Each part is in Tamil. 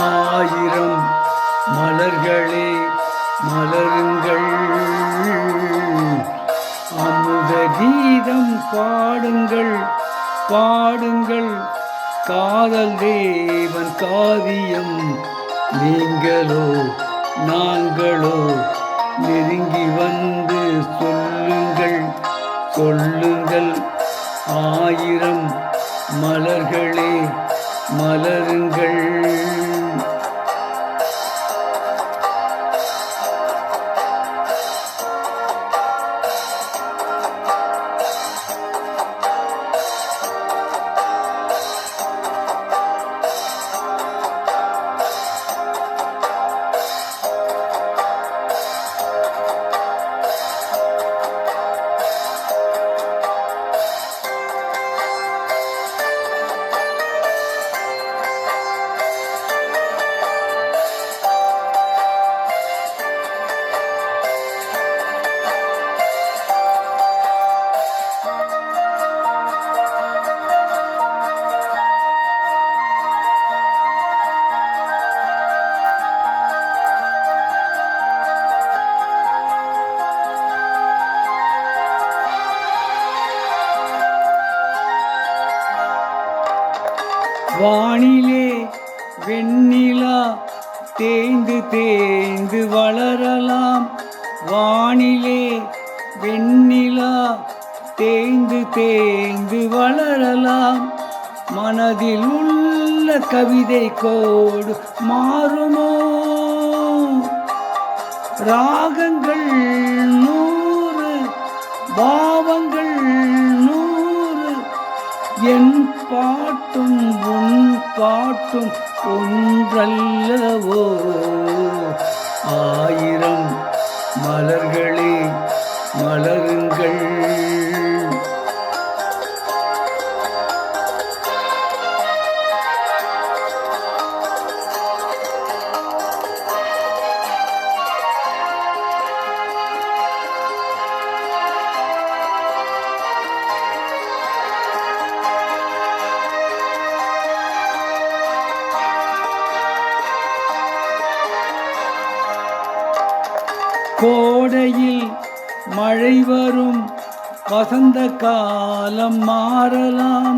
ஆயிரம் மலர்களே மலருங்கள், அமுத கீதம் பாடுங்கள் பாடுங்கள், காதல் தேவன் காவியம் நீங்களோ நாங்களோ, நெருங்கி வந்து சொல்லுங்கள் சொல்லுங்கள். ஆயிரம் மலர்களே மலருங்கள். வானிலே வெண்ணிலா தேய்ந்து தேய்ந்து வளரலாம், வானிலே வெண்ணிலா தேய்ந்து தேய்ந்து வளரலாம், மனதில் உள்ள கவிதை கோடு மாறுமோ? ராகங்கள் 100 பாவங்கள் 100, என் பாட்டும் உன் பாட்டும் ஒன்றல்லவோ? ஆயிரம் மலர்களே மலருங்கள். கோடையில் மழை வரும், வசந்த காலம் மாறலாம்,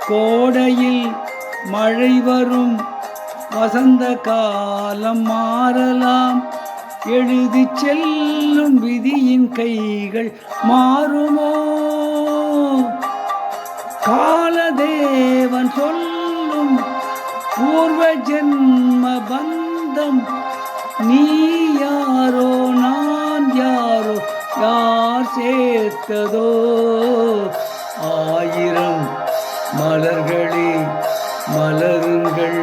கோடையில் மழை வரும், வசந்த காலம் மாறலாம், எழுதி செல்லும் விதியின் கைகள் மாறுமோ? காலதேவன் சொல்லும் பூர்வ ஜென்ம பந்தம், நீ யாரோ நான் யாரோ யார் சேர்த்ததோ? ஆயிரம் மலர்களே மலருங்கள்.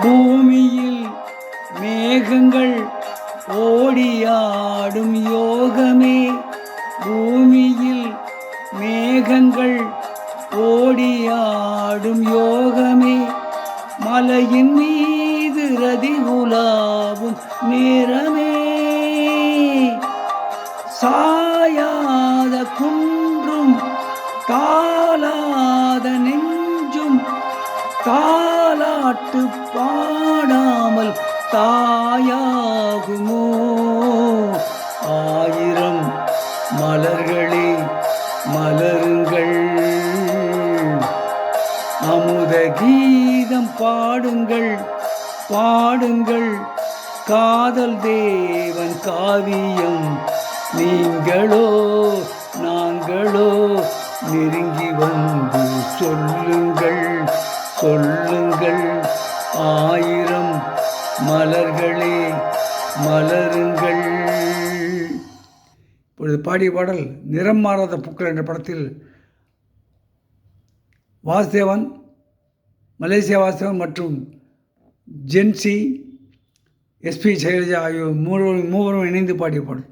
பூமியில் மேகங்கள் ஓடியாடும் யோகமே, பூமியில் மேகங்கள் ஓடியாடும் யோகமே, மலையின் மீது ரதி உலாவும் நேரமே, சாயாத குன்றும் தாளாத நெஞ்சும் தாலாட்டு பாடாமல் தாயாகுமோ? ஆயிரம் மலர்களே மலருங்கள், அமுத கீதம் பாடுங்கள் பாடுங்கள், காதல் தேவன் காவியம் நீங்களோ நாங்களோ, நெருங்கி வந்து சொல்லுங்கள் சொல்லுங்கள். ஆயிரம் மலர்களே மலருங்கள். இப்பொழுது பாடிய பாடல் நிறம் மாறாத பூக்கள் என்ற படத்தில் வாசுதேவன், மலேசியா வாசுதேவன் மற்றும் ஜென்சி, எஸ்பி சைலஜா ஆகியோர் மூவரும் இணைந்து பாடிய பாடல்.